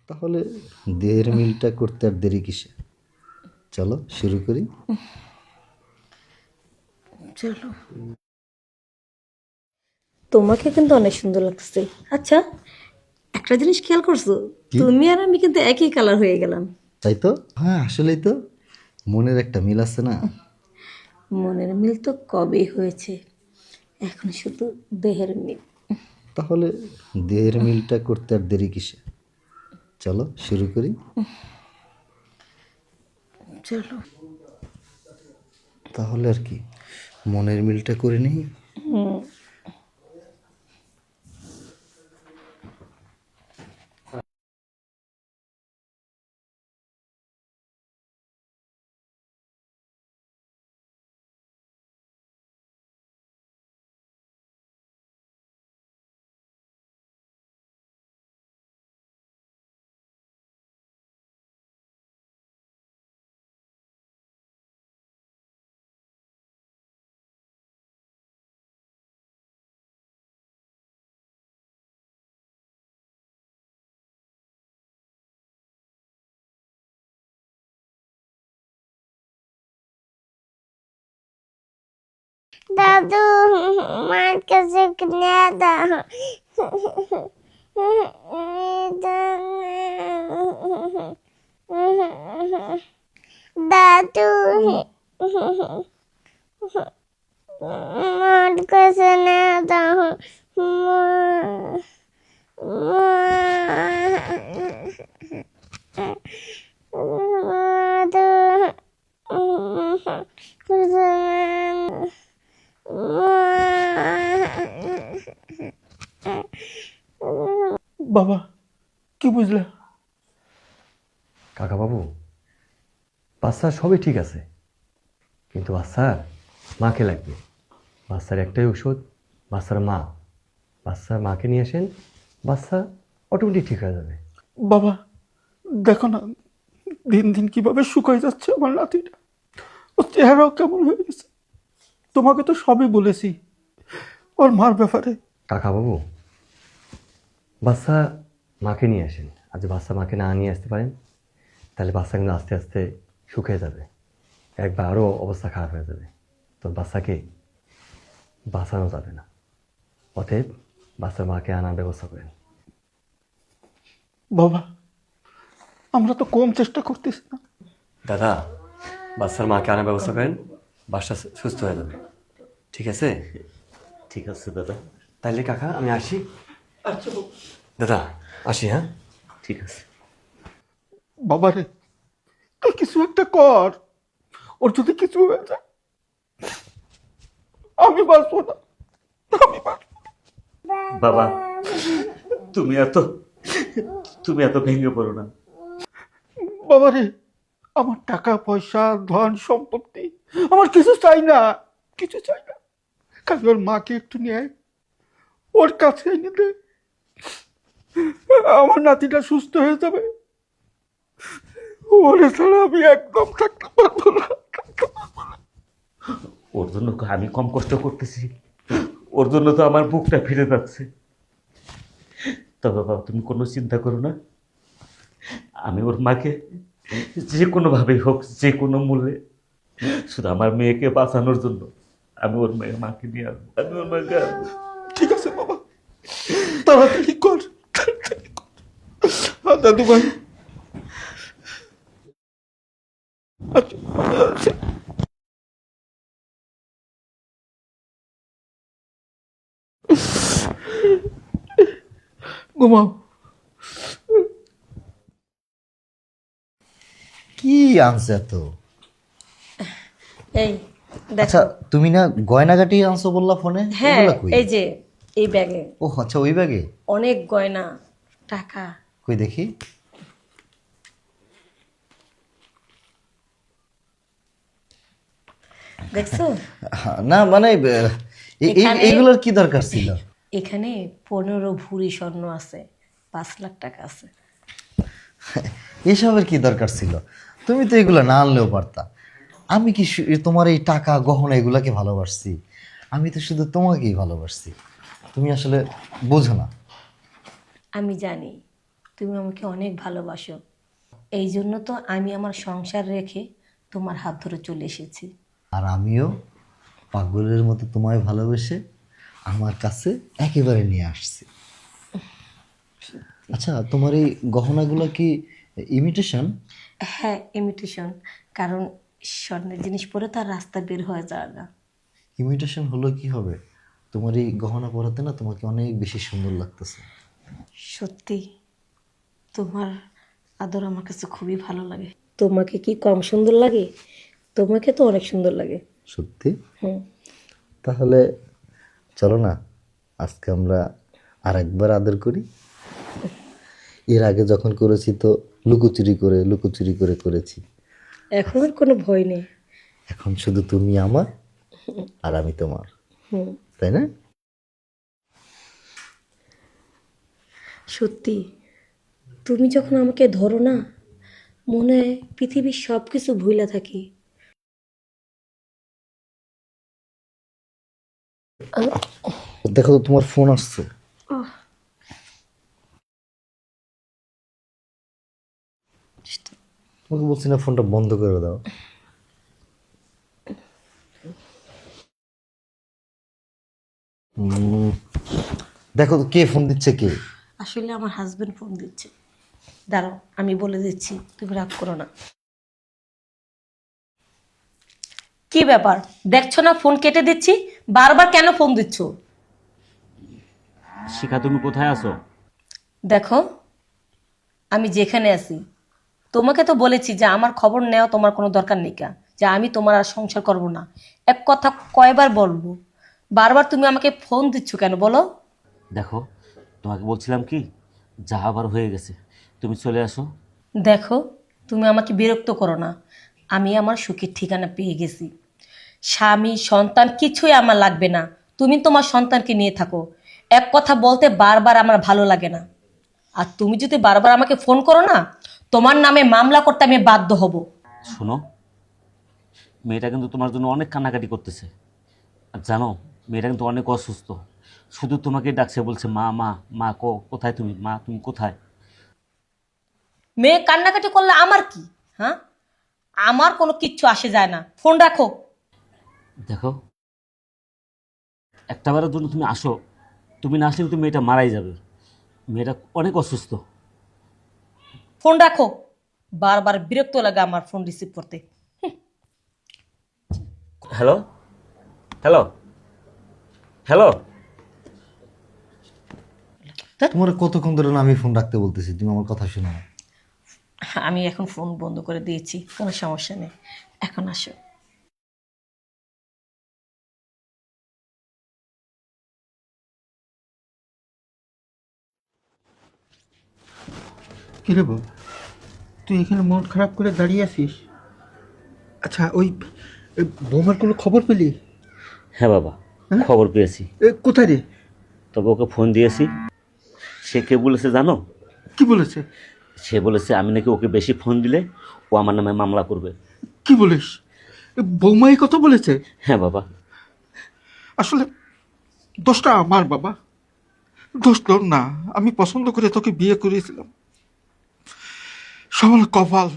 তাহলে দেহের মিলটা করতে আর দেরি কিসে? চলো শুরু করি। চলো। তোমাকে কিন্তু অনেক সুন্দর লাগছে। আচ্ছা, একটা জিনিস খেয়াল করছো? কি? তুমি আর আমি কিন্তু একই কালার হয়ে গেলাম। তাই তো, হ্যাঁ আসলেই তো, মনের একটা মিল আছে না। মনের মিল তো কবেই হয়েছে, এখন শুধু দেহের মিল। তাহলে দেহের মিলটা করতে আর দেরি কিসে? চলো শুরু করি। চলো। তাহলে আর কি, মনের মিলটা করে নিই। দাদু মার কাছে নিয়ে দাও দাদু মার কাছে নিয়ে দাও বাবা, কি বুঝলে? কাকা বাবু, বাচ্চার সবই ঠিক আছে, কিন্তু বাচ্চার মাকে লাগবে। বাচ্চার একটাই ওষুধ, বাচ্চার মা। বাচ্চার মাকে নিয়ে আসেন, বাচ্চা অটোমেটিক ঠিক হয়ে যাবে। বাবা দেখো না, দিন দিন কিভাবে শুকাই যাচ্ছে আমার নাতিটা। ওর চেহারাও কেমন হয়ে গেছে। তোমাকে তো সবই বলেছি ওর মার ব্যাপারে। কাকা বাবু, বাচ্চা মাকে নিয়ে আসেন। আর যদি বাচ্চা মাকে না নিয়ে আসতে পারেন, তাহলে বাচ্চা কিন্তু আস্তে আস্তে শুকিয়ে যাবে, একবার আরও অবস্থা খারাপ হয়ে যাবে। তো বাচ্চাকে বাঁচানো যাবে না। অতএব বাচ্চার মাকে আনার ব্যবস্থা করেন। বাবা, আমরা তো কম চেষ্টা করতেছি না। দাদা, বাচ্চার মাকে আনার ব্যবস্থা করেন, বাচ্চা সুস্থ হয়ে যাবে। ঠিক আছে? ঠিক আছে দাদা, তাইলে কাকা আমি আসি। আচ্ছা দাদা আসি, হ্যাঁ? ঠিক আছে। বাবা রে, তুই কিছু একটা কর। ওর যদি কিছু হয়ে যায় আমি বাঁচবো না, আমি বাঁচবো না। বাবা, তুমি এত তুমি এত ভেঙে পড়ো না। বাবা রে, আমার টাকা পয়সা ধন সম্পত্তি আমার কিছু চাই না, কিছু চাই না। খালি ওর মাকে একটু নিয়ে আয়, ওর কাছে এনে দে। আমার নাতিটা সুস্থ হয়ে যাবে। ওরে ছাড়া আমি একদম থাকতে পারবো না। ওর জন্য আমি কম কষ্ট করতেছি, ওর জন্য তো আমার বুকটা ফিরে যাচ্ছে। তবে বাবা, তুমি কোনো চিন্তা করো না, আমি ওর মাকে যে কোনোভাবেই হোক, যে কোনো মূল্যে, শুধু আমার মেয়েকে বাঁচানোর জন্য আমি ওর মাকে নিয়ে আসবো, আমি ওর মাকে আসবো। ঠিক আছে বাবা, তাড়াতাড়ি কর, তাড়াতাড়ি কর। দাদু ভাই, আচ্ছা, আচ্ছা। ঘুমাও। কি আনছে এত? এই আচ্ছা, দেখো। তুমি না গয়নাগাটি আনছো বললা ফোনে? হ্যাঁ, ওগুলা কই? এই যে এই ব্যাগে ও আচ্ছা, ওই ব্যাগে। অনেক গয়না, টাকা। কই দেখি। দেখছো? না মানে এখানে- এইগুলোর কি দরকার ছিল? এখানে 15 ভরি স্বর্ণ আছে, 5 লাখ টাকা আছে। এসবের কি দরকার ছিল? তুমি তো এগুলো না আনলেও পারতা। আমি কি তোমার এই টাকা গহনা এগুলাকে ভালোবাসছি? আমি তো শুধু তোমাকেই ভালোবাসছি। তুমি আসলে বোঝো না। আমি জানি তুমি আমাকে অনেক ভালোবাসো। এই জন্য তো আমি আমার সংসার রেখে তোমার হাত ধরে চলে এসেছি। আর আমিও পাগলের মতো তোমায় ভালোবেসে আমার কাছে একেবারে নিয়ে আসছি। আচ্ছা, তোমার এই গহনাগুলো কি ইমিটেশন? হ্যাঁ, ইমিটেশন। কারণ স্বর্ণের জিনিস পরে তো আর রাস্তা বের হয়ে যায় না। ইমিটেশন হলো কি হবে, তোমার এই গহনা পরাতে না তোমাকে অনেক বেশি সুন্দর লাগতেছে। সত্যি তোমার আদর আমার কাছে খুবই ভালো লাগে। তোমাকে কি কম সুন্দর লাগে? তোমাকে তো অনেক সুন্দর লাগে। সত্যি? হুম। তাহলে চলো না, আজকে আমরা আর একবার আদর করি। এর আগে যখন করেছি তো লুকোচুরি করে করেছি। এখন আর কোনো ভয় নেই। এখন শুধু তুমি আমার আর আমি তোমার, হুম। তাই না? সত্যি তুমি যখন আমাকে ধরো না, মনে হয় পৃথিবীর সব কিছু ভুলে থাকি। দেখো তো তোমার ফোন আসছে। তোমাকে বলছি না ফোনটা বন্ধ করে দাও। দেখো তো কে ফোন দিচ্ছে, কে? আসলে আমার হাজবেন্ড ফোন দিচ্ছে। দাঁড়াও, আমি বলে দিচ্ছি, তুমি রাগ করো না। কি ব্যাপার, দেখছো না ফোন কেটে দিচ্ছি? বারবার কেন ফোন দিচ্ছ? শিখা তুমি কোথায় আছো? দেখো, আমি যেখানে আছি, তোমাকে তো বলেছি যে আমার খবর নেওয়া তোমার কোনো দরকার নেই, কা যে আমি তোমার আর সংসার করব না। এক কথা কয়বার বলবো? বারবার তুমি আমাকে ফোন দিচ্ছ কেন বলো? দেখো, তোমাকে বলছিলাম কি, যা আবার হয়ে গেছে, তুমি চলে আসো। দেখো, তুমি আমাকে বিরক্ত করো না। আমি আমার সুখের ঠিকানা পেয়ে গেছি। স্বামী সন্তান কিছুই আমার লাগবে না। তুমি তোমার সন্তানকে নিয়ে থাকো। এক কথা বলতে বারবার আমার ভালো লাগে না। আর তুমি যদি বারবার আমাকে ফোন করো না, তোমার নামে মামলা করতে আমি বাধ্য হব। শোনো, মেয়েটা কিন্তু তোমার জন্য অনেক কান্নাকাটি করতেছে। আর জানো, মেয়েটা কিন্তু অনেক অসুস্থ। শুধু তোমাকে ডাকছে, বলছে মা মা মা, কোথায় তুমি, মা তুমি কোথায়? মেয়ে কান্নাকাটি করলে আমার কি? হ্যাঁ, আমার কোনো কিচ্ছু আসে যায় না। ফোন রাখো। দেখো, একটা বারের জন্য তুমি আসো। তুমি না আসলে কিন্তু মেয়েটা মারাই যাবে। মেয়েটা অনেক অসুস্থ। ফোন রাখো। বারবার বিরক্ত লাগে আমার ফোন রিসিভ করতে। Hello hello hello. তোমার কতক্ষণ ধরে না আমি ফোন রাখতে বলতেছি, তুমি আমার কথা শোনো না। আমি এখন ফোন বন্ধ করে দিয়েছি, কোনো সমস্যা নেই। এখন আসো। কিরে বাবা, তুই এখানে মন খারাপ করে দাঁড়িয়ে আছিস? আচ্ছা, ওই বৌমার কোনো খবর পেলি? হ্যাঁ বাবা, খবর পেয়েছি। কোথায় রে? তবে ওকে ফোন দিয়েছি। সে কে বলেছে জানো? কি বলেছে? সে বলেছে আমি নাকি ওকে বেশি ফোন দিলে ও আমার নামে মামলা করবে। কি বলিস? বৌমা এই কথা বলেছে? হ্যাঁ বাবা। আসলে দোষটা আমার বাবা, দোষ তোর না। আমি পছন্দ করে তোকে বিয়ে করেছিলাম। সবার কপাল